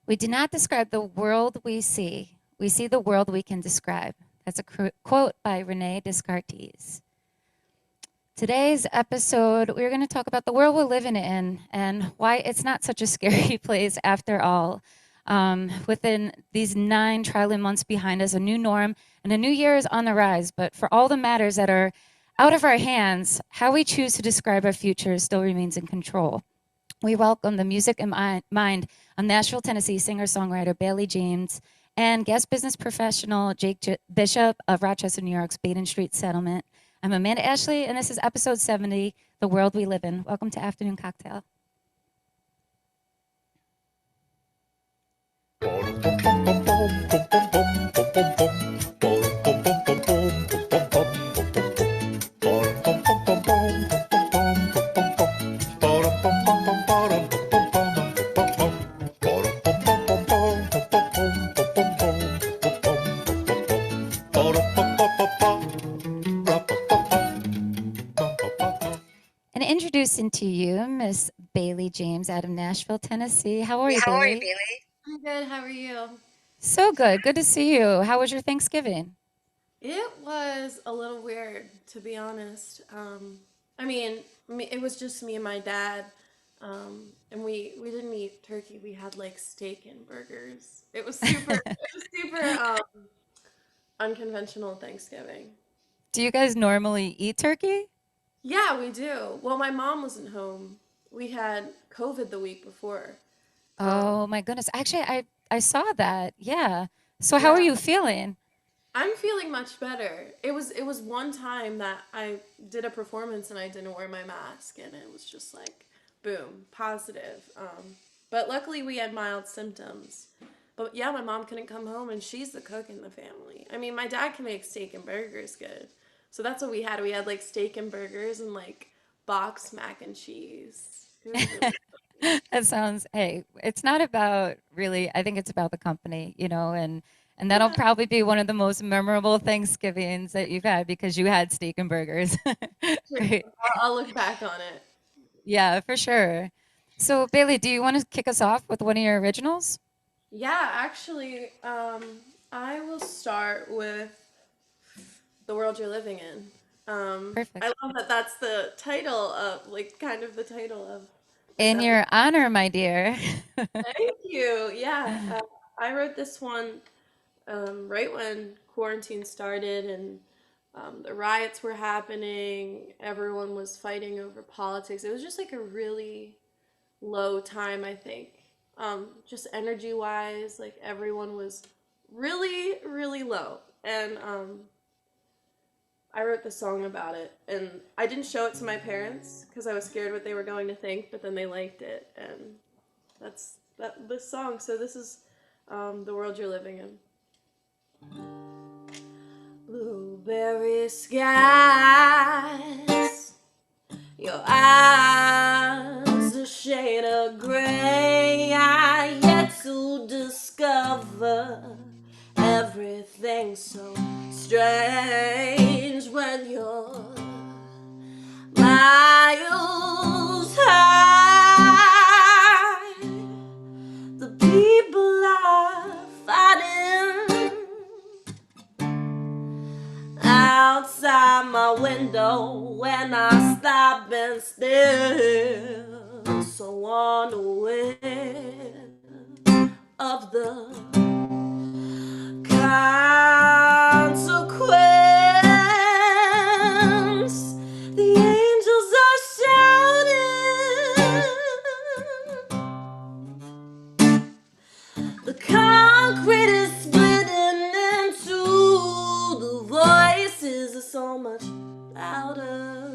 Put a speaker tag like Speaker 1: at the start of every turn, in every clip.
Speaker 1: We do not describe the world we see. We see the world we can describe. That's a quote by Rene Descartes. Today's episode, we're going to talk about the world we're living in and why it's not such a scary place after all. Within these 9 trialing months behind us, a new norm and a new year is on the rise. But for all the matters that are out of our hands, how we choose to describe our future still remains in control. We welcome the music and mind of Nashville, Tennessee singer-songwriter Bailey James and guest business professional Jake Bishop of Rochester, New York's Baden Street Settlement. I'm Amanda Ashley, and this is episode 70, The World We Live In. Welcome to Afternoon Cocktail. And introducing to you Miss Bailey James out of Nashville, Tennessee. How are you,
Speaker 2: How are
Speaker 1: Bailey?
Speaker 2: you, Bailey? I'm good. How are you?
Speaker 1: So good. Good to see you. How was your Thanksgiving?
Speaker 2: It was a little weird, to be honest. I mean, it was just me and my dad, and we didn't eat turkey. We had like steak and burgers. It was super unconventional Thanksgiving.
Speaker 1: Do you guys normally eat turkey?
Speaker 2: Yeah, we do. Well, my mom wasn't home. We had COVID the week before. Um,
Speaker 1: Oh my goodness. Actually, I saw that. Yeah. So how are
Speaker 2: yeah,
Speaker 1: you feeling?
Speaker 2: I'm feeling much better. It was one time that I did a performance and I didn't wear my mask and it was just like boom, positive. But luckily we had mild symptoms. But yeah, my mom couldn't come home and she's the cook in the family. I mean, my dad can make steak and burgers good. So that's what we had. We had like steak and burgers and like boxed mac and cheese. It was really
Speaker 1: That sounds, hey, it's not about really, I think it's about the company, and that'll
Speaker 2: yeah.
Speaker 1: probably be one of the most memorable Thanksgivings that you've had because you had steak and burgers.
Speaker 2: True.
Speaker 1: Great.
Speaker 2: I'll look back on it.
Speaker 1: Yeah, for sure. So, Bailey, do you want to kick us off with one of your originals?
Speaker 2: Yeah, actually, I will start with the world you're living in.
Speaker 1: Perfect.
Speaker 2: I love that that's the title of, like, kind of the title of this
Speaker 1: In
Speaker 2: episode.
Speaker 1: your honor, my dear.
Speaker 2: Thank you. Yeah, I wrote this one right when quarantine started and the riots were happening. Everyone was fighting over politics. It was just like a really low time, I think. Just energy wise, like everyone was really, really low. And I wrote the song about it. And I didn't show it to my parents because I was scared what they were going to think, but then they liked it. And that's this song. So this is the world you're living in. Blueberry skies, your eyes a shade of gray. I yet to discover everything so strange when you're miles high. The people are fighting outside my window when I stop and stare, so unaware of the consequence. The angels are shouting. The concrete is splitting into the voices are so much louder.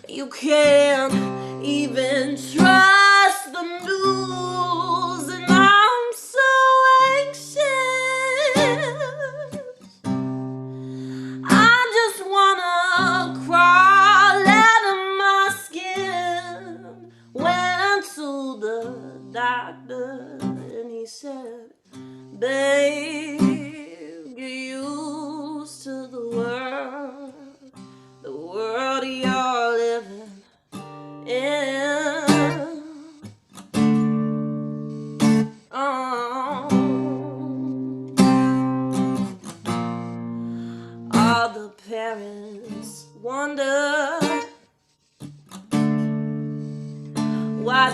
Speaker 2: You can't even trust the news, and I'm so anxious. I just wanna crawl out of my skin. Went to the doctor and he said, babe, get used to the world you're living in.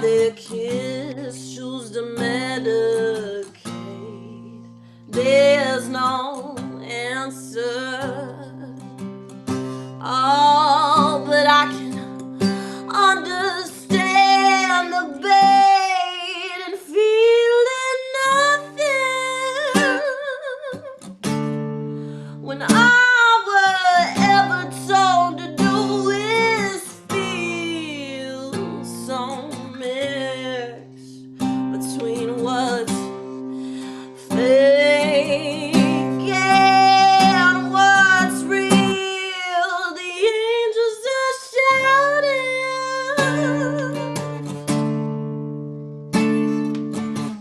Speaker 2: their kids choose to medicate. There's no answer. Oh, but I can understand the bait and feeling nothing when all we're ever told to do is feel so mixed between what's fake and what's real. The angels are shouting.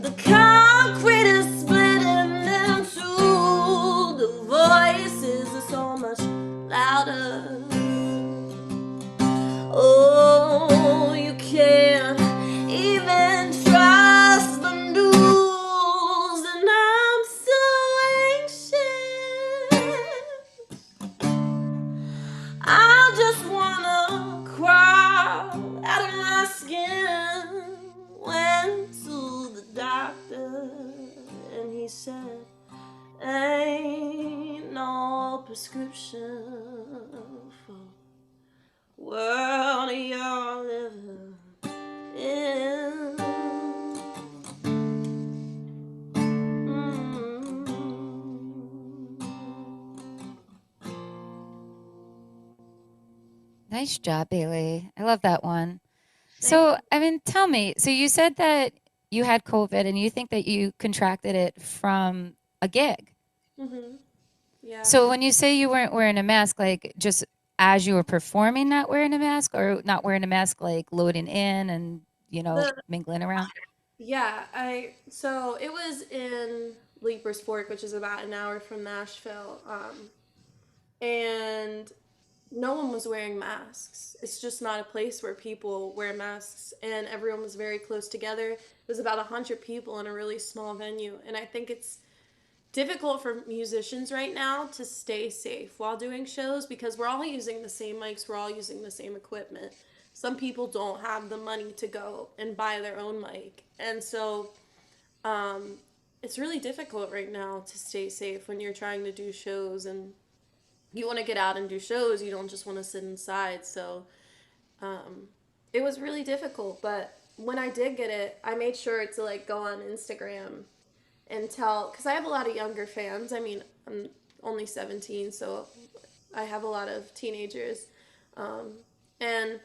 Speaker 2: The concrete is splitting in two. The voices are so much louder. Oh, you can't even trust the news, and I'm so anxious. I just wanna crawl out of my skin. Went to the doctor, and he said, ain't no prescription for world you're living in.
Speaker 1: Nice job, Bailey. I love that one.
Speaker 2: Thank
Speaker 1: So, I mean, tell me. So, you said that you had COVID and you think that you contracted it from a gig.
Speaker 2: you. Yeah.
Speaker 1: So, when you say you weren't wearing a mask, like just as you were performing, not wearing a mask, or not wearing a mask, like loading in and,
Speaker 2: The
Speaker 1: mingling around?
Speaker 2: yeah, I so it was in Leapers Fork, which is about an hour from Nashville. And no one was wearing masks. It's just not a place where people wear masks, and everyone was very close together. It was about 100 people in a really small venue, and I think it's difficult for musicians right now to stay safe while doing shows because we're all using the same mics, we're all using the same equipment. Some people don't have the money to go and buy their own mic, and so um, it's really difficult right now to stay safe when you're trying to do shows and you want to get out and do shows. You don't just want to sit inside. So um, it was really difficult. But when I did get it, I made sure to like go on Instagram and tell, because I have a lot of younger fans. I mean, I'm only 17, so I have a lot of teenagers. Um, and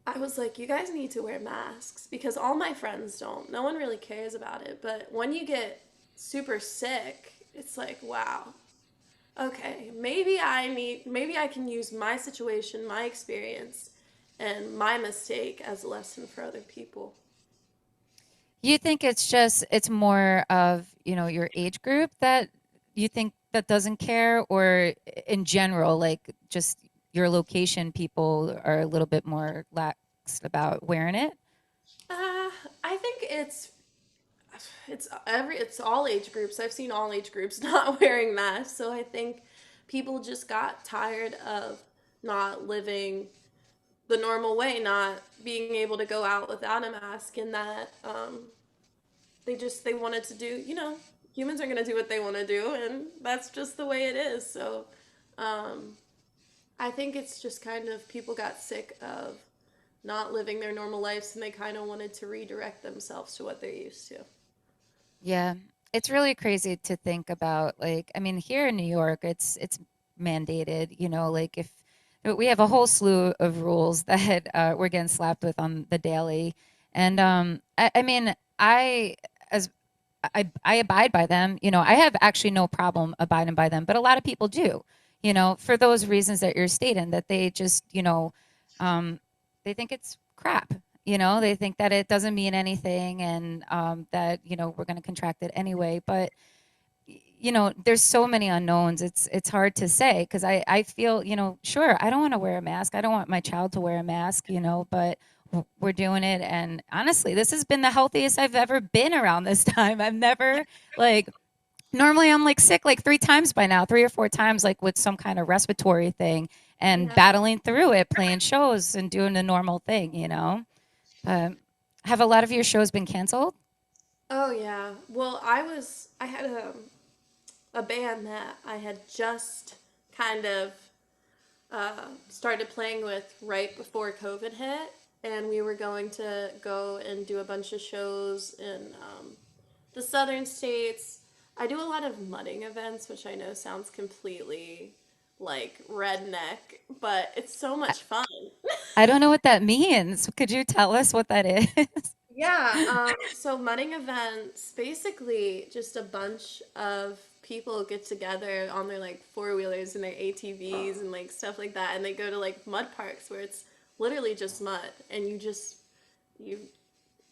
Speaker 2: I was like, you guys need to wear masks because all my friends don't. No one really cares about it. But when you get super sick, it's like, wow, okay, maybe I can use my situation, my experience, and my mistake as a lesson for other people.
Speaker 1: You think it's more of, your age group that you think that doesn't care, or in general, like just your location, people are a little bit more lax about wearing it?
Speaker 2: I think it's all age groups. I've seen all age groups not wearing masks, so I think people just got tired of not living the normal way, not being able to go out without a mask, and that they wanted to do, humans are going to do what they want to do, and that's just the way it is. So um, I think it's just kind of people got sick of not living their normal lives, and they kind of wanted to redirect themselves to what they're used to.
Speaker 1: Yeah. It's really crazy to think about, like, I mean, here in New York, it's mandated, like if we have a whole slew of rules that we're getting slapped with on the daily. And I mean, as I abide by them. I have actually no problem abiding by them, but a lot of people do, for those reasons that you're stating, that they just, um, they think it's crap. They think that it doesn't mean anything, and that, we're going to contract it anyway. But there's so many unknowns. It's hard to say, because I feel, sure, I don't want to wear a mask. I don't want my child to wear a mask, but we're doing it. And honestly, this has been the healthiest I've ever been around this time. I've never, like, normally I'm like sick like 3 times by now, 3 or 4 times, like with some kind of respiratory thing, and
Speaker 2: Yeah.
Speaker 1: battling through it, playing shows and doing the normal thing. But Have a lot of your shows been canceled?
Speaker 2: Oh yeah. Well, I had a band that I had just kind of started playing with right before COVID hit, and we were going to go and do a bunch of shows in the southern states. I do a lot of mudding events, which I know sounds completely like redneck, but it's so
Speaker 1: I,
Speaker 2: much fun.
Speaker 1: I don't know what that means. Could you tell us what that is?
Speaker 2: Yeah, so mudding events, basically just a bunch of people get together on their like four wheelers and their ATVs and like stuff like that, and they go to like mud parks where it's literally just mud, and you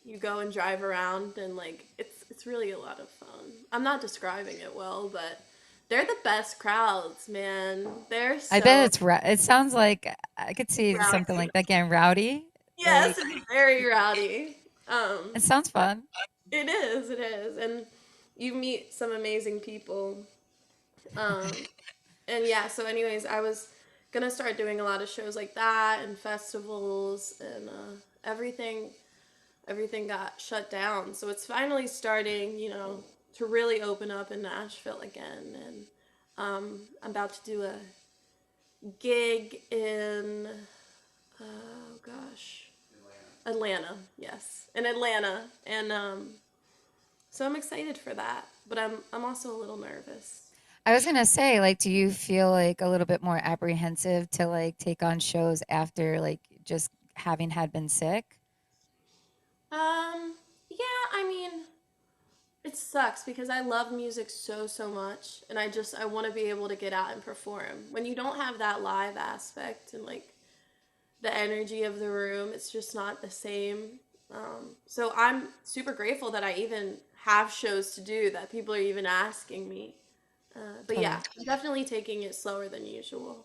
Speaker 2: you go and drive around, and like it's really a lot of fun. I'm not describing it well, but they're the best crowds, man. They're
Speaker 1: I bet
Speaker 2: so
Speaker 1: it's it sounds like I could see something
Speaker 2: rowdy.
Speaker 1: like that getting rowdy.
Speaker 2: Yes,
Speaker 1: Like
Speaker 2: it's very rowdy. Um,
Speaker 1: it sounds fun.
Speaker 2: it is, and you meet some amazing people. Um, and yeah, so anyways, I was gonna start doing a lot of shows like that and festivals and everything. Everything got shut down, so it's finally starting, to really open up in Nashville again. And I'm about to do a gig in oh gosh, Atlanta. Yes, in Atlanta, and so I'm excited for that, but I'm also a little nervous.
Speaker 1: I was gonna say, like, do you feel like a little bit more apprehensive to like take on shows after like just having had been sick?
Speaker 2: Yeah, I mean, it sucks because I love music so much, and I want to be able to get out and perform. When you don't have that live aspect and like the energy of the room, it's just not the same. So I'm super grateful that I even have shows to do, that people are even asking me. But yeah,
Speaker 1: Totally.
Speaker 2: I'm definitely taking it slower than usual.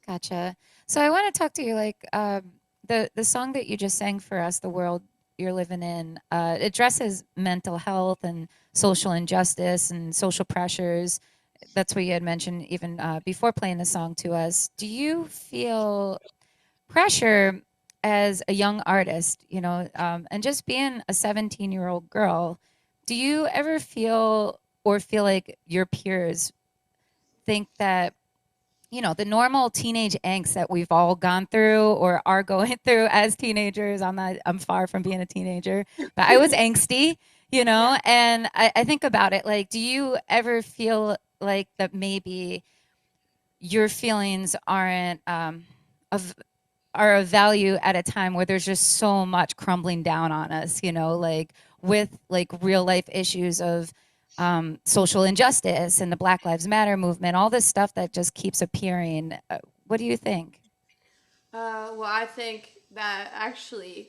Speaker 1: Gotcha. So I want to talk to you like the song that you just sang for us, "The World You're Living In," addresses mental health and social injustice and social pressures. That's what you had mentioned even before playing the song to us. Do you feel pressure as a young artist, and just being a 17-year-old girl? Do you ever feel like your peers think that the normal teenage angst that we've all gone through or are going through as teenagers? I'm far from being a teenager, but I was angsty,
Speaker 2: Yeah.
Speaker 1: and I think about it like, do you ever feel like that maybe your feelings of are of value at a time where there's just so much crumbling down on us, like with like real life issues of social injustice and the Black Lives Matter movement, all this stuff that just keeps appearing. What do you think?
Speaker 2: Well, I think that actually,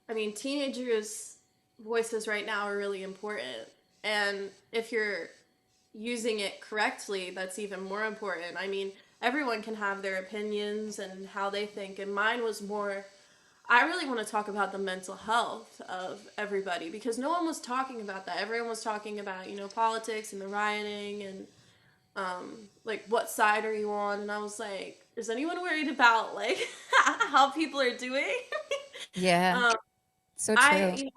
Speaker 2: I mean, teenagers' voices right now are really important. And if you're using it correctly, that's even more important. I mean, everyone can have their opinions and how they think. And mine was more, I really want to talk about the mental health of everybody because no one was talking about that. Everyone was talking about, politics and the rioting and like what side are you on? And I was like, is anyone worried about like how people are doing?
Speaker 1: Yeah,
Speaker 2: um,
Speaker 1: so
Speaker 2: I,
Speaker 1: true.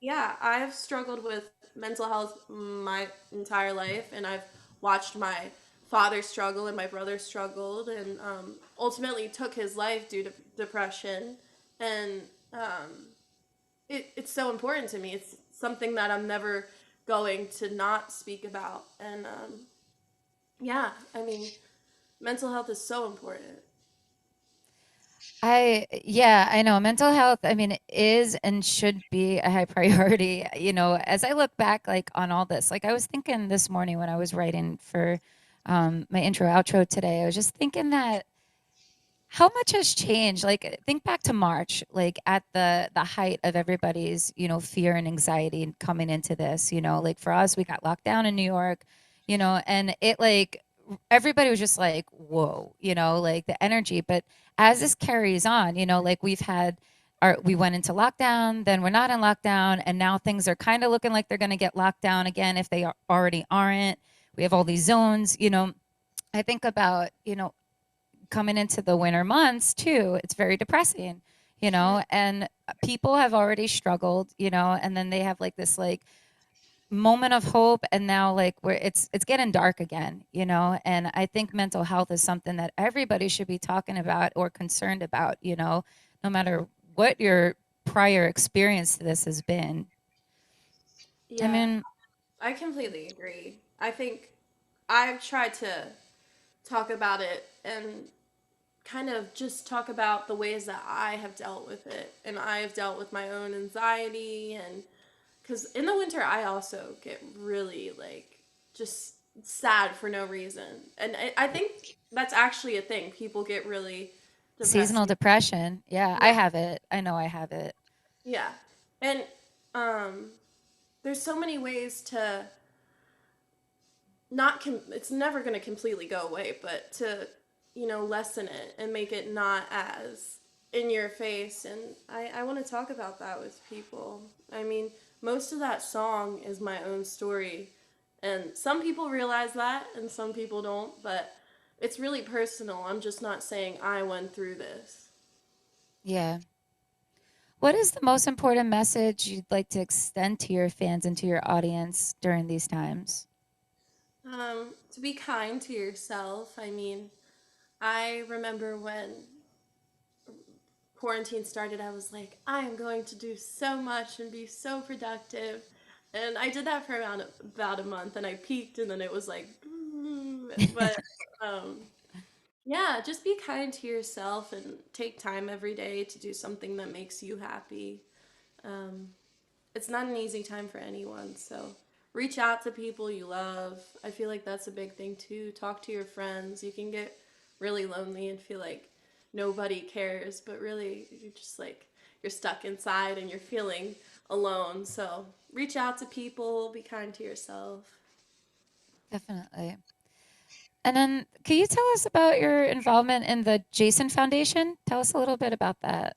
Speaker 2: yeah, I've struggled with mental health my entire life, and I've watched my father struggle and my brother struggled, and ultimately took his life due to depression. And it's so important to me. It's something that I'm never going to not speak about. And yeah, I mean, mental health is so important.
Speaker 1: Yeah, I know mental health, I mean, is and should be a high priority. As I look back like on all this, like I was thinking this morning when I was writing for my intro outro today, I was just thinking that how much has changed? Like, think back to March, like at the height of everybody's, fear and anxiety coming into this. Like for us, we got locked down in New York, and it like everybody was just like, whoa, like the energy. But as this carries on, like we went into lockdown, then we're not in lockdown, and now things are kind of looking like they're going to get locked down again if they already aren't. We have all these zones. I think about, coming into the winter months too, it's very depressing. you
Speaker 2: Yeah.
Speaker 1: know, and people have already struggled, you know, and then they have like this like moment of hope, and now like where it's getting dark again, you know. And I think mental health is something that everybody should be talking about or concerned about, you know, no matter what your prior experience to this has been. I
Speaker 2: Yeah,
Speaker 1: mean,
Speaker 2: I completely agree. I think I've tried to talk about it and kind of just talk about the ways that I have dealt with it. And I have dealt with my own anxiety. And because in the winter, I also get really like just sad for no reason. And I think that's actually a thing. People get really depressed.
Speaker 1: seasonal depression, yeah, I
Speaker 2: Yeah.
Speaker 1: have it, I know I have it.
Speaker 2: Yeah. And um, there's so many ways to it's never going to completely go away, but to lessen it and make it not as in your face. And I want to talk about that with people. I mean, most of that song is my own story, and some people realize that and some people don't, but it's really personal. I'm just not saying I went through this.
Speaker 1: Yeah. What is the most important message you'd like to extend to your fans and to your audience during these times?
Speaker 2: To be kind to yourself. I mean, I remember when quarantine started, I was like, I am going to do so much and be so productive. And I did that for about a month, and I peaked, and then it was like, but um, yeah, just be kind to yourself and take time every day to do something that makes you happy. Um, it's not an easy time for anyone, so reach out to people you love. I feel like that's a big thing too. Talk to your friends. You can get really lonely and feel like nobody cares, but really you're just like you're stuck inside and you're feeling alone. So reach out to people, be kind to yourself.
Speaker 1: Definitely. And then, can you tell us about your involvement in the Jason Foundation? Tell us a little bit about that.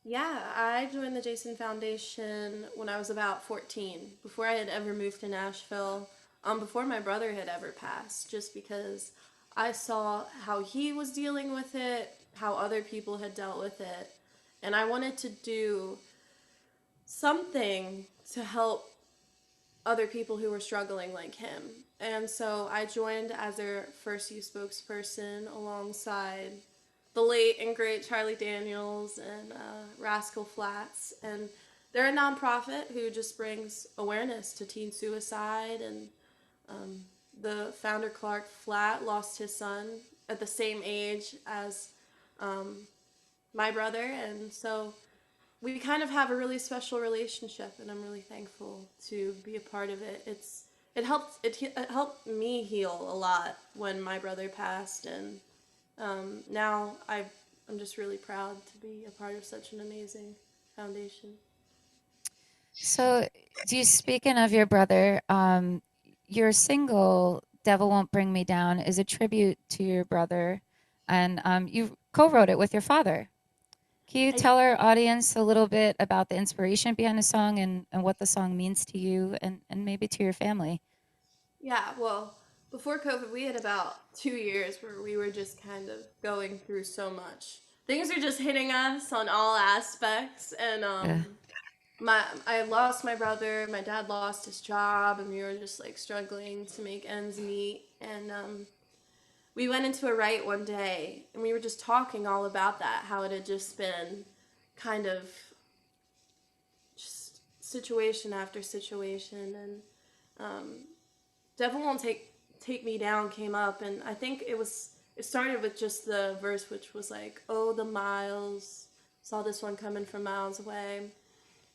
Speaker 2: Yeah, I joined the Jason Foundation when I was about 14, before I had ever moved to Nashville, before my brother had ever passed, just because I saw how he was dealing with it, how other people had dealt with it, and I wanted to do something to help other people who were struggling like him. And so I joined as their first youth spokesperson alongside the late and great Charlie Daniels and Rascal Flatts. And they're a nonprofit who just brings awareness to teen suicide. And um, the founder, Clark Flatt, lost his son at the same age as um, my brother. And so we kind of have a really special relationship, and I'm really thankful to be a part of it. It helped me heal a lot when my brother passed, and now I'm just really proud to be a part of such an amazing foundation.
Speaker 1: So, do you, speaking of your brother, your single "Devil Won't Bring Me Down" is a tribute to your brother, and you co-wrote it with your father. Can you
Speaker 2: I
Speaker 1: tell our audience a little bit about the inspiration behind the song, and what the song means to you, and maybe to your family?
Speaker 2: Yeah, well, before COVID, we had about 2 years where we were just kind of going through so much. Things are just hitting us on all aspects, and
Speaker 1: Uh,
Speaker 2: I lost my brother, my dad lost his job, and we were just like struggling to make ends meet. And we went into a write one day, and we were just talking all about that, how it had just been kind of just situation after situation. And um, Devil Won't Take Me Down came up, and I think it started with just the verse, which was like, oh, the miles, saw this one coming from miles away.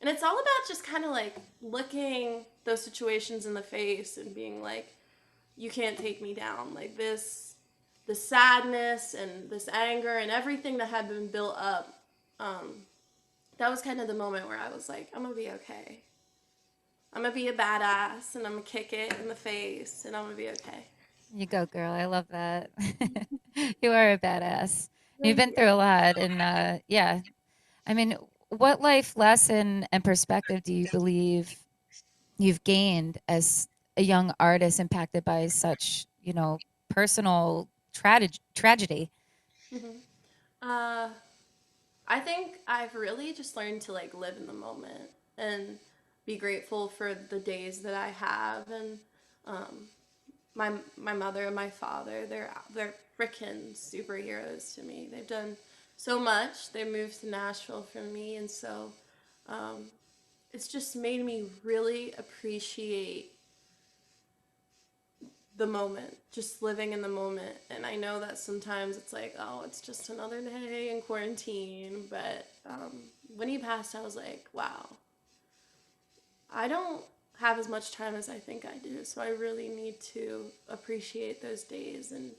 Speaker 2: And it's all about just kind of like looking those situations in the face and being like, you can't take me down. Like the sadness and this anger and everything that had been built up. Um, that was kind of the moment where I was like, I'm gonna be okay. I'm gonna be a badass and I'm gonna kick it in the face and I'm gonna be okay.
Speaker 1: you go, girl. I love that. You are a badass. You've
Speaker 2: Thank
Speaker 1: been
Speaker 2: you.
Speaker 1: through a lot, and yeah. I mean, what life lesson and perspective do you believe you've gained as a young artist impacted by such, you know, personal tragedy?
Speaker 2: Mm-hmm. Uh, I think I've really just learned to like live in the moment and be grateful for the days that I have. And um, my mother and my father, they're freaking superheroes to me. They've done so much. They moved to Nashville for me, and so um, it's just made me really appreciate the moment, just living in the moment. And I know that sometimes it's like, oh, it's just another day in quarantine. But when he passed, I was like, wow, I don't have as much time as I think I do. So I really need to appreciate those days and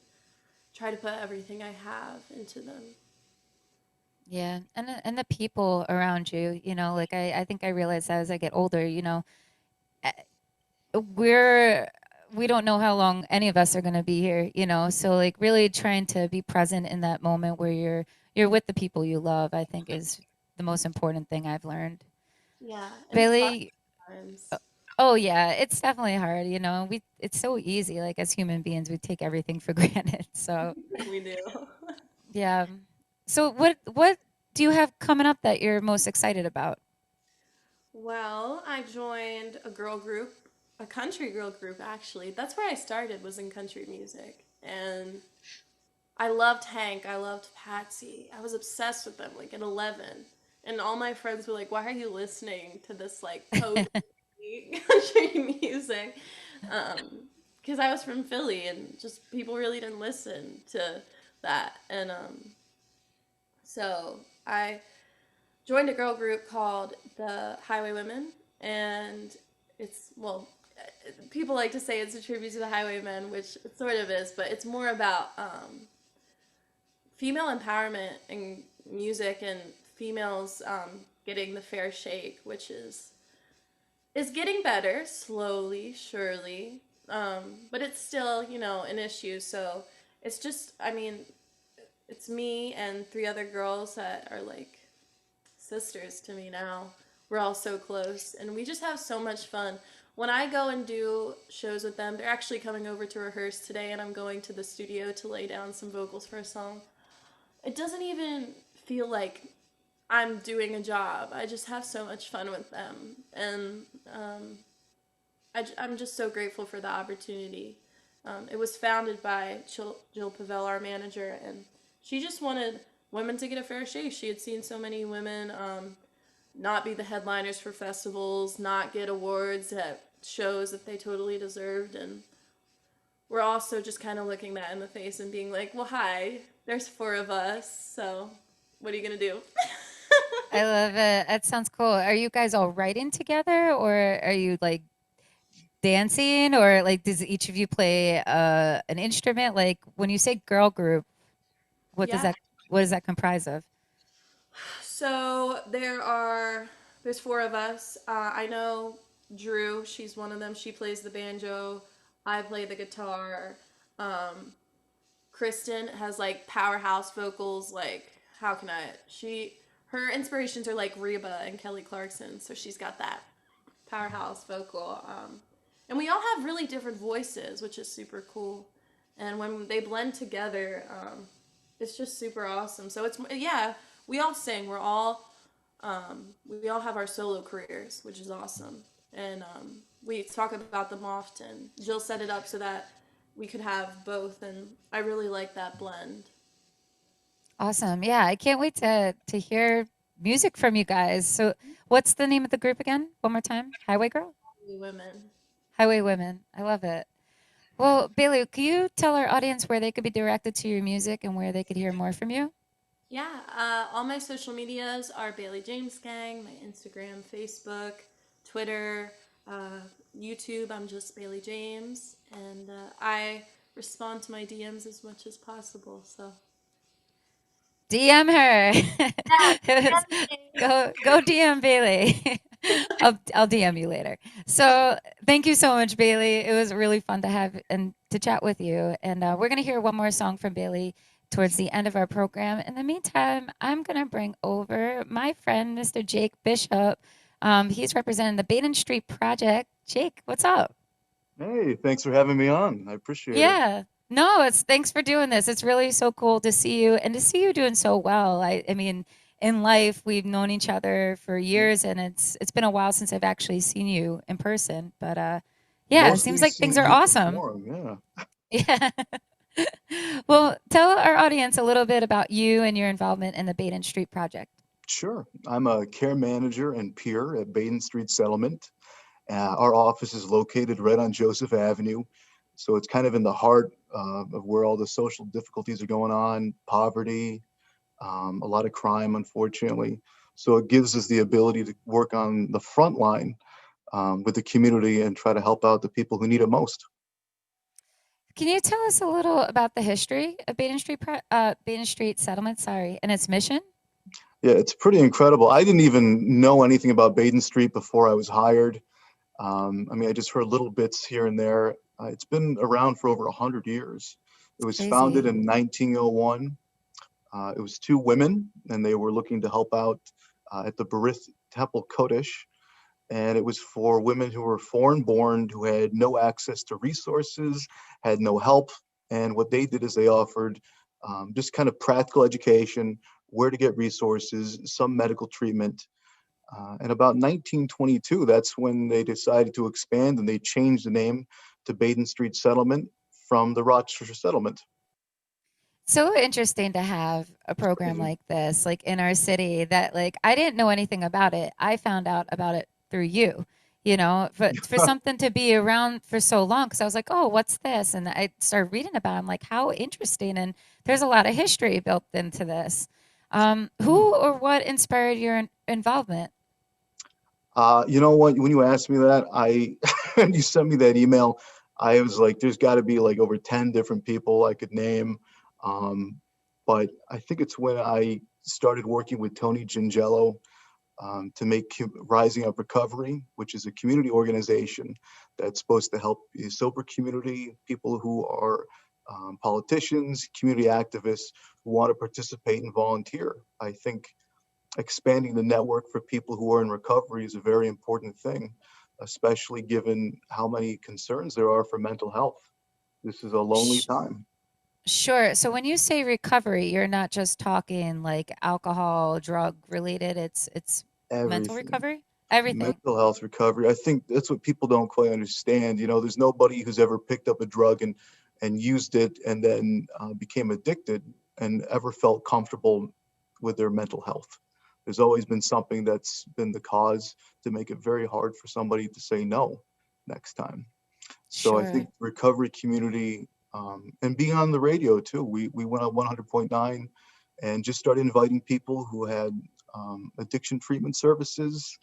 Speaker 2: try to put everything I have into them.
Speaker 1: Yeah, and the people around you, like I think I realize as I get older, eh, we're we don't know how long any of us are going to be here, so like really trying to be present in that moment where you're with the people you love, I think is the most important thing I've learned.
Speaker 2: Yeah, and it's hard
Speaker 1: Bailey,
Speaker 2: sometimes.
Speaker 1: oh yeah, it's definitely hard, it's so easy, like as human beings we take everything for granted. So,
Speaker 2: We do.
Speaker 1: yeah. So what do you have coming up that you're most excited about?
Speaker 2: Well, I joined a girl group, a country girl group actually. That's where I started was in country music. And I loved Hank, I loved Patsy. I was obsessed with them like at 11. And all my friends were like, "Why are you listening to this like post country music?" Because I was from Philly and just people really didn't listen to that. And so I joined a girl group called the Highway Women, and it's well, people like to say it's a tribute to the Highwaymen, which it sort of is, but it's more about female empowerment in music and females getting the fair shake, which is getting better slowly, surely, but it's still an issue. So it's just, I mean, it's me and three other girls that are like sisters to me now. We're all so close and we just have so much fun. When I go and do shows with them, they're actually coming over to rehearse today and I'm going to the studio to lay down some vocals for a song. It doesn't even feel like I'm doing a job. I just have so much fun with them. And I'm just so grateful for the opportunity. It was founded by Jill Pavel, our manager, and she just wanted women to get a fair shake. She had seen so many women not be the headliners for festivals, not get awards at shows that they totally deserved, and we're also just kind of looking that in the face and being like, "Well, hi, there's four of us, so what are you gonna do?"
Speaker 1: I love it. That sounds cool. Are you guys all writing together or are you like dancing or like does each of you play an instrument? Like when you say girl group, what does
Speaker 2: Yeah.
Speaker 1: that comprise of?
Speaker 2: So there's four of us. I know Drew. She's one of them. She plays the banjo. I play the guitar. Um, Kristen has like powerhouse vocals. Like how can I? Her inspirations are like Reba and Kelly Clarkson. So she's got that powerhouse vocal. And we all have really different voices, which is super cool. And when they blend together, it's just super awesome. So it's yeah, we all sing. We all have our solo careers, which is awesome. And we talk about them often. Jill set it up so that we could have both, and I really like that blend.
Speaker 1: Awesome. Yeah, I can't wait to hear music from you guys. So, what's the name of the group again? One more time. Highway Girl?
Speaker 2: Women.
Speaker 1: Highway Women. I love it. Well, Bailey, can you tell our audience where they could be directed to your music and where they could hear more from you?
Speaker 2: Yeah, all my social medias are Bailey James Gang. My Instagram, Facebook, Twitter, uh, YouTube. I'm just Bailey James, and I respond to my DMs as much as possible. So
Speaker 1: DM her.
Speaker 2: yeah,
Speaker 1: Go DM Bailey. I'll DM you later. So thank you so much, Bailey. It was really fun to have and to chat with you. And we're gonna hear one more song from Bailey towards the end of our program. In the meantime, I'm gonna bring over my friend, Mr. Jake Bishop. He's representing the Baden Street Project. Jake, what's up?
Speaker 3: Hey, thanks for having me on. I appreciate it.
Speaker 1: Yeah. No, it's thanks for doing this. It's really so cool to see you and to see you doing so well. I mean, in life. We've known each other for years, and it's been a while since I've actually seen you in person. But yeah, it seems
Speaker 3: Mostly
Speaker 1: like things
Speaker 3: seen
Speaker 1: are
Speaker 3: you
Speaker 1: awesome.
Speaker 3: perform, yeah.
Speaker 1: Yeah. Well, tell our audience a little bit about you and your involvement in the Baden Street Project.
Speaker 3: Sure. I'm a care manager and peer at Baden Street Settlement. Our office is located right on Joseph Avenue. So it's kind of in the heart of where all the social difficulties are going on, poverty, a lot of crime, unfortunately. So it gives us the ability to work on the front line with the community and try to help out the people who need it most.
Speaker 1: Can you tell us a little about the history of Baden Street Settlement, sorry, and its mission?
Speaker 3: Yeah, it's pretty incredible. I didn't even know anything about Baden Street before I was hired. I mean, I just heard little bits here and there. It's been around for over 100 years. It was founded
Speaker 1: Crazy.
Speaker 3: in 1901. It was two women, and they were looking to help out at the Barith Temple Kodesh. And it was for women who were foreign born, who had no access to resources, had no help. And what they did is they offered just kind of practical education, where to get resources, some medical treatment. And about 1922, that's when they decided to expand and they changed the name to Baden Street Settlement from the Rochester Settlement.
Speaker 1: So interesting to have a
Speaker 3: It's
Speaker 1: program
Speaker 3: crazy.
Speaker 1: like this, like in our city that like I didn't know anything about it. I found out about it through you, but for something to be around for so long, because I was like, oh, what's this? And I started reading about it. I'm like, how interesting. And there's a lot of history built into this. Who or what inspired your involvement?
Speaker 3: You know what? When you asked me that, when you sent me that email, I was like, there's got to be like over 10 different people I could name. Um, but I think it's when I started working with Tony Gingello to make Rising Up Recovery, which is a community organization that's supposed to help the sober community, people who are politicians, community activists who want to participate and volunteer. I think expanding the network for people who are in recovery is a very important thing, especially given how many concerns there are for mental health. This is a lonely
Speaker 1: Sh-
Speaker 3: time.
Speaker 1: Sure. So when you say recovery, you're not just talking like alcohol, drug related. It's mental
Speaker 3: Everything.
Speaker 1: recovery, everything.
Speaker 3: Mental health recovery. I think that's what people don't quite understand. You know, there's nobody who's ever picked up a drug and used it and then became addicted and ever felt comfortable with their mental health. There's always been something that's been the cause to make it very hard for somebody to say no next time. So I
Speaker 1: Sure.
Speaker 3: think recovery community and being on the radio too. We went on 100.9 and just started inviting people who had addiction treatment services.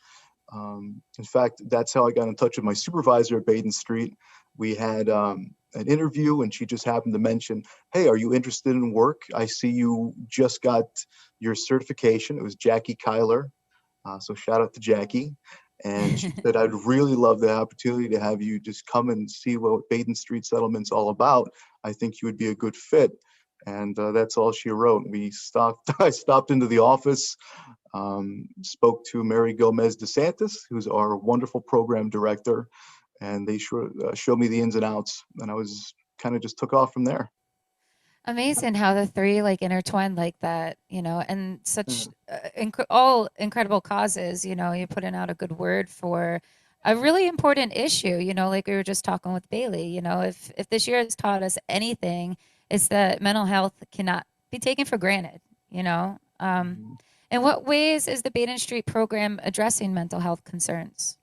Speaker 3: In fact, that's how I got in touch with my supervisor at Baden Street. We had an interview, and she just happened to mention, "Hey, are you interested in work? I see you just got your certification." It was Jackie Kyler, so shout out to Jackie. And she said, "I'd really love the opportunity to have you just come and see what Baden Street Settlement's all about. I think you would be a good fit." And that's all she wrote. We stopped. I stopped into the office, spoke to Mary Gomez DeSantis, who's our wonderful program director, and they showed me the ins and outs, and I was kind of just took off from there.
Speaker 1: Amazing how the three like intertwined like that, and such
Speaker 3: Yeah.
Speaker 1: all incredible causes. You're putting out a good word for a really important issue. Like we were just talking with Bailey. If this year has taught us anything, it's that mental health cannot be taken for granted.
Speaker 3: Mhm.
Speaker 1: In what ways is the Baden Street program addressing mental health concerns?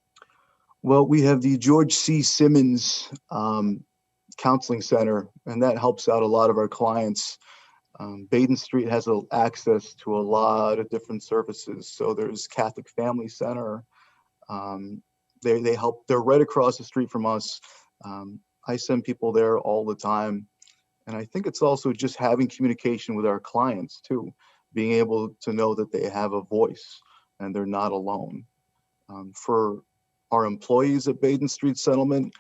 Speaker 3: Well, we have the George C. Simmons Counseling Center, and that helps out a lot of our clients. Baden Street has access to a lot of different services. So there's Catholic Family Center. Um, they help. They're right across the street from us. I send people there all the time, and I think it's also just having communication with our clients too, being able to know that they have a voice and they're not alone. For our employees at Baden Street Settlement,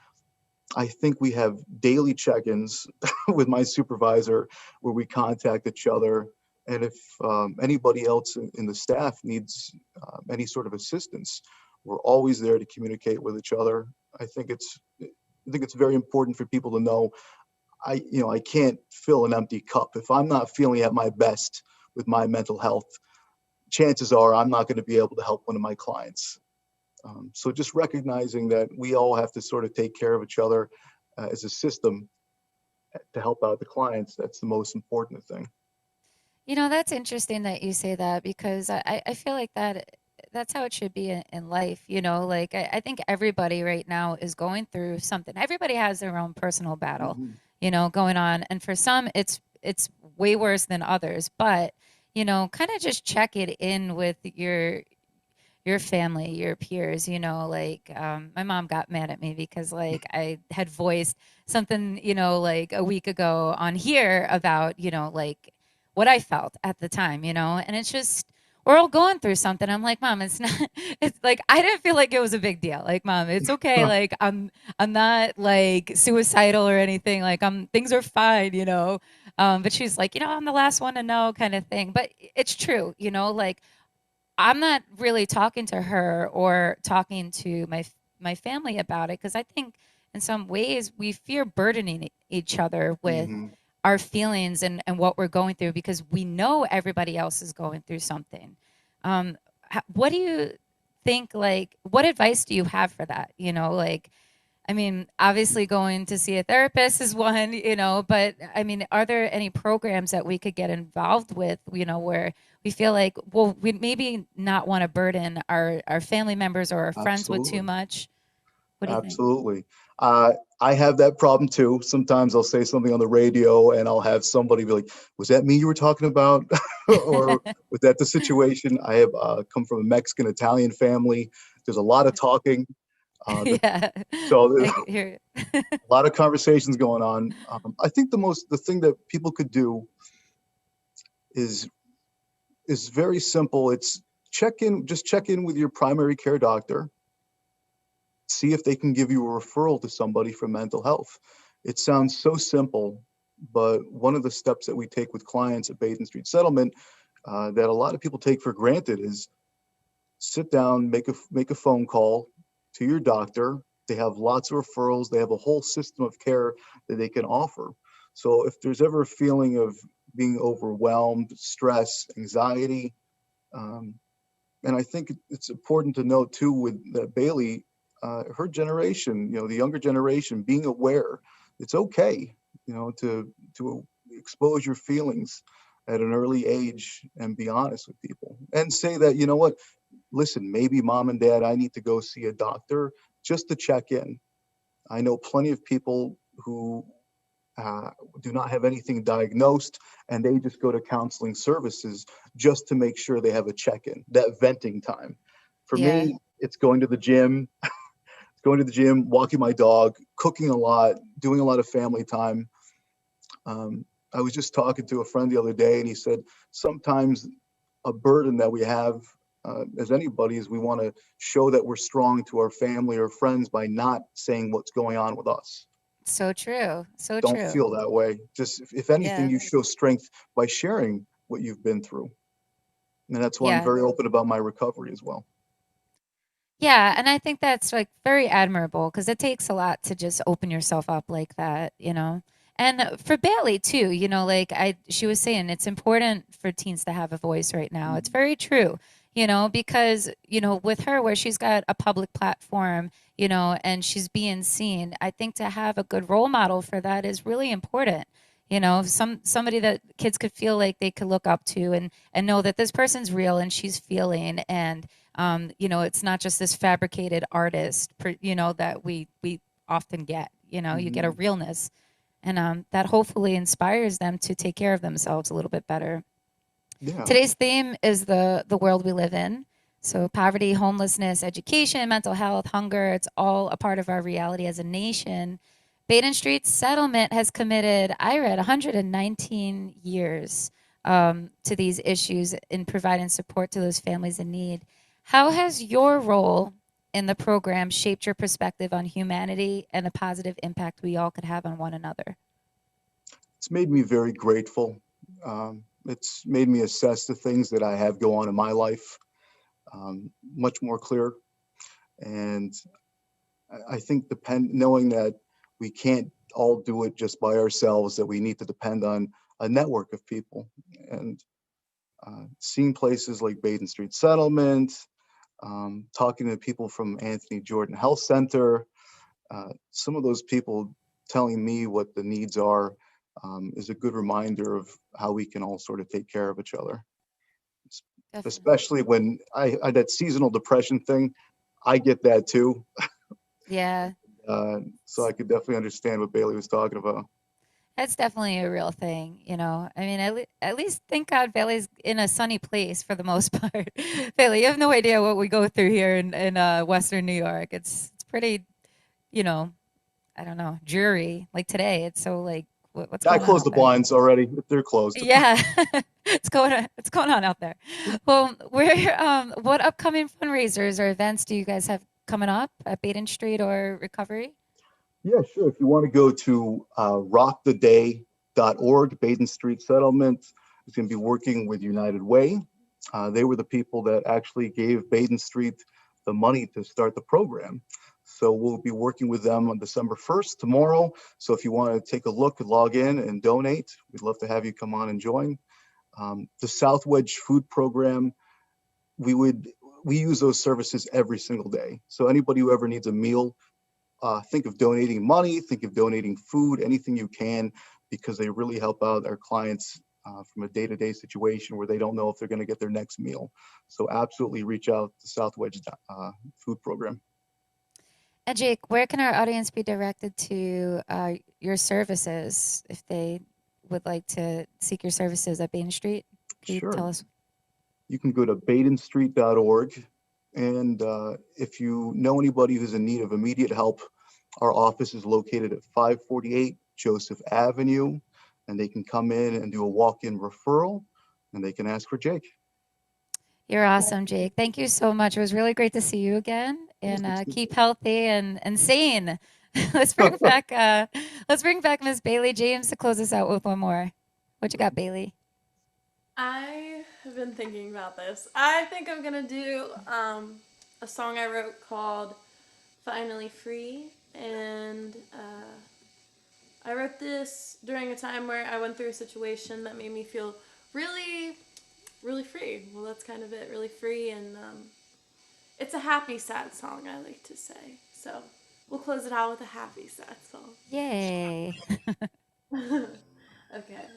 Speaker 3: I think we have daily check-ins with my supervisor where we contact each other. And if anybody else in the staff needs any sort of assistance, we're always there to communicate with each other. I think it's very important for people to know I can't fill an empty cup. If I'm not feeling at my best with my mental health, chances are I'm not going to be able to help one of my clients. So just recognizing that we all have to sort of take care of each other as a system to help out the clients. That's the most important thing.
Speaker 1: That's interesting that you say that because I feel like that's how it should be in life. Like I think everybody right now is going through something. Everybody has their own personal battle,
Speaker 3: Hmm.
Speaker 1: going on. And for some it's way worse than others. But, kind of just check it in with your family, your peers, like my mom got mad at me because like I had voiced something, like a week ago on here about, like what I felt at the time, and it's just we're all going through something. I'm like, Mom, it's not it's like I didn't feel like it was a big deal. Like, Mom, it's okay. Like I'm not like suicidal or anything. Like things are fine, but she's like, I'm the last one to know kind of thing. But it's true, like I'm not really talking to her or talking to my family about it because I think in some ways we fear burdening each other with
Speaker 3: Hmm.
Speaker 1: our feelings and what we're going through because we know everybody else is going through something. Um, what do you think? Like, what advice do you have for that? Like I mean, obviously going to see a therapist is one, but I mean, are there any programs that we could get involved with, where we feel like, well, we maybe not want to burden our family members or our friends with too
Speaker 3: Absolutely.
Speaker 1: much? What do you think?
Speaker 3: Absolutely. Uh, I have that problem too. Sometimes I'll say something on the radio and I'll have somebody be like, was that me you were talking about? Or was that the situation? I have come from a Mexican Italian family. There's a lot of talking. The,
Speaker 1: Yeah,
Speaker 3: so there's
Speaker 1: I hear
Speaker 3: a lot of conversations going on. I think the thing that people could do is is very simple. It's just check in with your primary care doctor, see if they can give you a referral to somebody for mental health. It sounds so simple, but one of the steps that we take with clients at Basin Street Settlement that a lot of people take for granted is sit down, make a phone call to your doctor. They have lots of referrals. They have a whole system of care that they can offer. So if there's ever a feeling of being overwhelmed, stress, anxiety, um, and I think it's important to note too with Bailey, her generation, the younger generation, being aware it's okay, to expose your feelings at an early age and be honest with people and say that, what, listen, maybe mom and dad, I need to go see a doctor just to check in. I know plenty of people who uh, do not have anything diagnosed, and they just go to counseling services just to make sure they have a check-in, that venting time. For
Speaker 1: yeah.
Speaker 3: me, it's going to the gym, walking my dog, cooking a lot, doing a lot of family time. Um, I was just talking to a friend the other day, and he said sometimes a burden that we have as anybody is we want to show that we're strong to our family or friends by not saying what's going on with us.
Speaker 1: So true. So
Speaker 3: Don't
Speaker 1: true.
Speaker 3: feel that way. Just if anything,
Speaker 1: Yeah.
Speaker 3: you show strength by sharing what you've been through. And that's why I'm
Speaker 1: Yeah.
Speaker 3: very open about my recovery as well.
Speaker 1: Yeah, and I think that's like very admirable because it takes a lot to just open yourself up like that. And for Bailey too, like she was saying, it's important for teens to have a voice right now. It's
Speaker 3: Mhm.
Speaker 1: very true, because with her where she's got a public platform, and she's being seen. I think to have a good role model for that is really important. Somebody that kids could feel like they could look up to and know that this person's real and she's feeling and it's not just this fabricated artist, that we often get. You get a
Speaker 3: Mhm.
Speaker 1: realness, and that hopefully inspires them to take care of themselves a little bit better.
Speaker 3: Yeah.
Speaker 1: Today's theme is the world we live in. So poverty, homelessness, education, mental health, hunger, it's all a part of our reality as a nation. Baden Street Settlement has committed, I read, 119 years to these issues in providing support to those families in need. How has your role in the program shaped your perspective on humanity and the positive impact we all could have on one another?
Speaker 3: It's made me very grateful. It's made me assess the things that I have go on in my life much more clear. And I think knowing that we can't all do it just by ourselves, that we need to depend on a network of people. And seeing places like Baden Street Settlement, talking to people from Anthony Jordan Health Center, some of those people telling me what the needs are is a good reminder of how we can all sort of take care of each other.
Speaker 1: Definitely.
Speaker 3: Especially when I that seasonal depression thing, I get that too.
Speaker 1: Yeah,
Speaker 3: So I could definitely understand what Bailey was talking about.
Speaker 1: that's definitely a real thing, you know. I mean, at least thank God Bailey's in a sunny place for the most part. Bailey, you have no idea what we go through here in Western New York. It's pretty, you know, I don't know, dreary. Like today, it's so like what's
Speaker 3: Yeah, I
Speaker 1: going on
Speaker 3: closed
Speaker 1: out
Speaker 3: the
Speaker 1: there?
Speaker 3: blinds already. They're closed.
Speaker 1: Yeah, it's going on out there. Well, where what upcoming fundraisers or events do you guys have coming up at Baden Street or Recovery?
Speaker 3: Yeah, sure. If you want to go to rocktheday.org, Baden Street Settlement is going to be working with United Way. They were the people that actually gave Baden Street the money to start the program. So we'll be working with them on December 1st, tomorrow. So if you want to take a look and log in and donate, we'd love to have you come on and join. The South Wedge Food Program, we use those services every single day. So anybody who ever needs a meal, think of donating money, think of donating food, anything you can, because they really help out our clients from a day-to-day situation where they don't know if they're going to get their next meal. So absolutely reach out to Southwedge Food Program.
Speaker 1: And Jake, where can our audience be directed to your services if they would like to seek your services at Bain Street? Can you
Speaker 3: Sure.
Speaker 1: tell us?
Speaker 3: You can go to badenstreet.org. And if you know anybody who's in need of immediate help, our office is located at 548 Joseph Avenue, and they can come in and do a walk-in referral, and they can ask for Jake.
Speaker 1: You're awesome, Jake. Thank you so much. It was really great to see you again, and keep healthy and sane. let's bring back let's bring back Miss Bailey James to close us out with one more. What you got, Bailey?
Speaker 2: I have been thinking about this. I think I'm gonna do a song I wrote called "Finally Free," and I wrote this during a time where I went through a situation that made me feel really, really free. Well, that's kind of it, really free, and it's a happy, sad song, I like to say. So we'll close it out with a happy, sad song.
Speaker 1: Yay.
Speaker 2: Okay.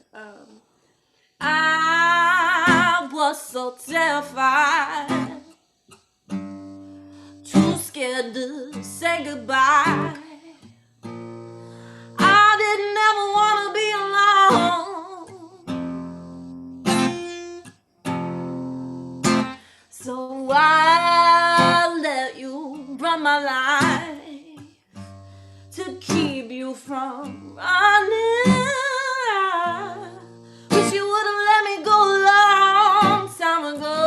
Speaker 2: I was so terrified, too scared to say goodbye. I didn't ever want to be alone, so I let you run my life to keep you from running. Wish you would have let me go a long time ago,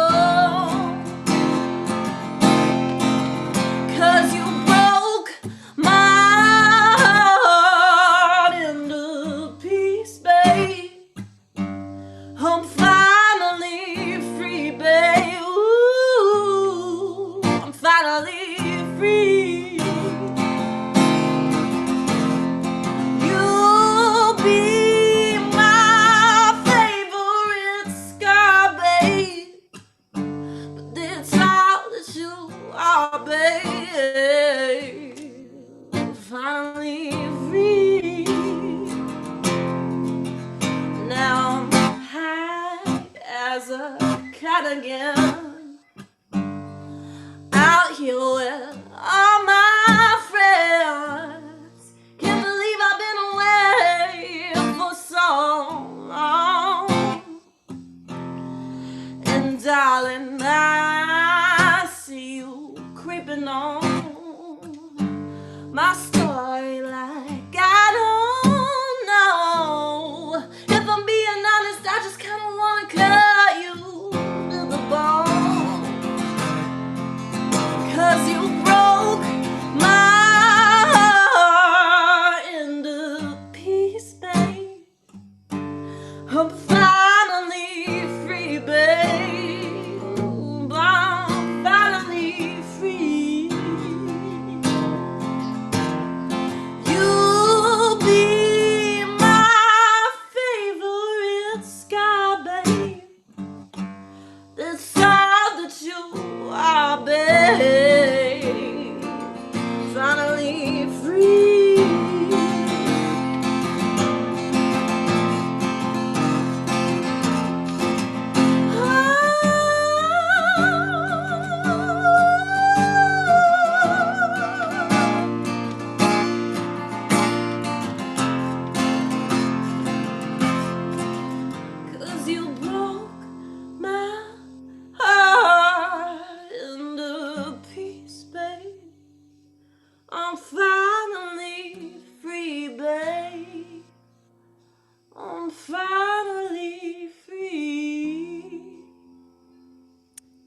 Speaker 2: 'cause you broke my heart into pieces, babe. I'm finally free, babe. Ooh, I'm finally free. You'll be my favorite scar, babe, but that's all that you are, babe. Finally free. Now I'm high as a cat again, out here with all my friends. Can't believe I've been away for so long. And darling, I see you creeping on my story like I don't know. If I'm being honest, I just kinda wanna cut you to the bone.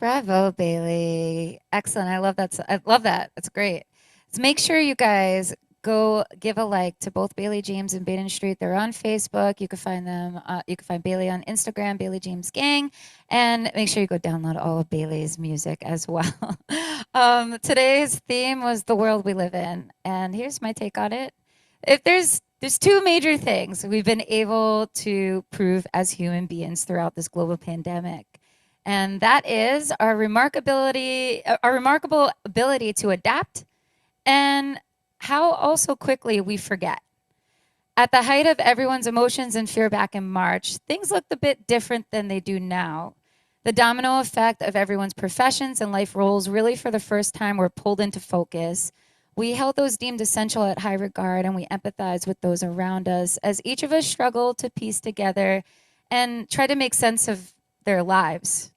Speaker 1: Bravo, Bailey. Excellent. I love that. I love that. That's great. So make sure you guys go give a like to both Bailey James and Baden Street. They're on Facebook. You can find them. You can find Bailey on Instagram, Bailey James Gang, and make sure you go download all of Bailey's music as well. Today's theme was the world we live in, and here's my take on it. If there's two major things we've been able to prove as human beings throughout this global pandemic, and that is our remarkable ability to adapt, and how also quickly we forget. At the height of everyone's emotions and fear back in March, things looked a bit different than they do now. The domino effect of everyone's professions and life roles really for the first time were pulled into focus. We held those deemed essential at high regard, and we empathized with those around us as each of us struggled to piece together and try to make sense of their lives.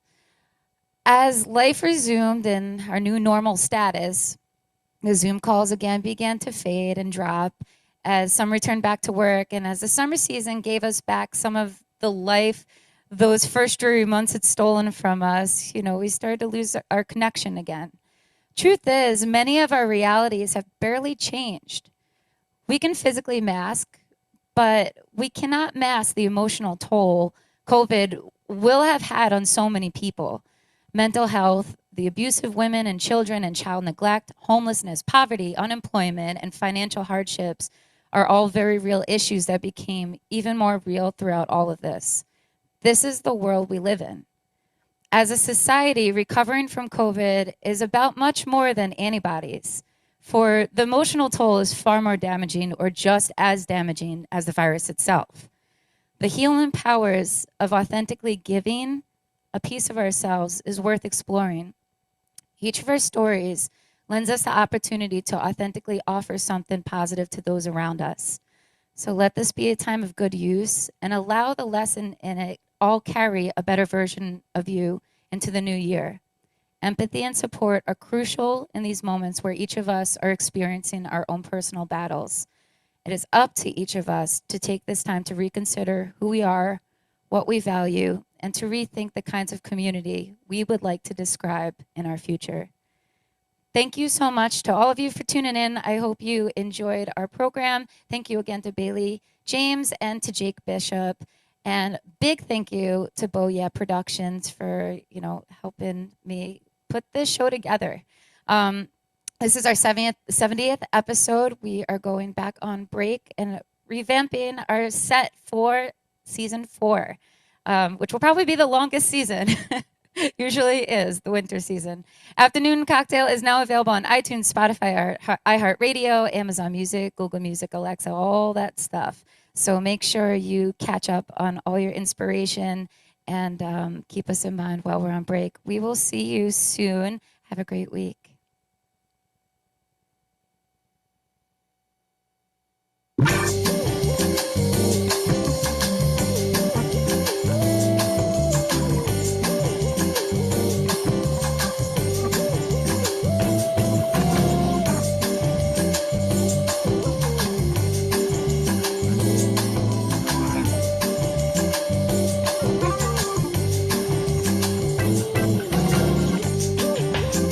Speaker 1: As life resumed in our new normal status, the Zoom calls again began to fade and drop as some returned back to work, and as the summer season gave us back some of the life those first dreary months had stolen from us, we started to lose our connection again. Truth is, many of our realities have barely changed. We can physically mask, but we cannot mask the emotional toll COVID will have had on so many people. Mental health, the abuse of women and children and child neglect, homelessness, poverty, unemployment, and financial hardships are all very real issues that became even more real throughout all of this. This is the world we live in. As a society, recovering from COVID is about much more than antibodies. For the emotional toll is far more damaging or just as damaging as the virus itself. The healing powers of authentically giving a piece of ourselves is worth exploring. Each of our stories lends us the opportunity to authentically offer something positive to those around us. So let this be a time of good use and allow the lesson in it all carry a better version of you into the new year. Empathy and support are crucial in these moments where each of us are experiencing our own personal battles. It is up to each of us to take this time to reconsider who we are, what we value, and to rethink the kinds of community we would like to describe in our future. Thank you so much to all of you for tuning in. I hope you enjoyed our program. Thank you again to Bailey James and to Jake Bishop. And big thank you to Beau Productions for, helping me put this show together. This is our 70th episode. We are going back on break and revamping our set for season 4, which will probably be the longest season. Usually is the winter season. Afternoon Cocktail is now available on iTunes, Spotify, iHeartRadio, Amazon Music, Google Music, Alexa, all that stuff. So make sure you catch up on all your inspiration and keep us in mind while we're on break. We will see you soon. Have a great week.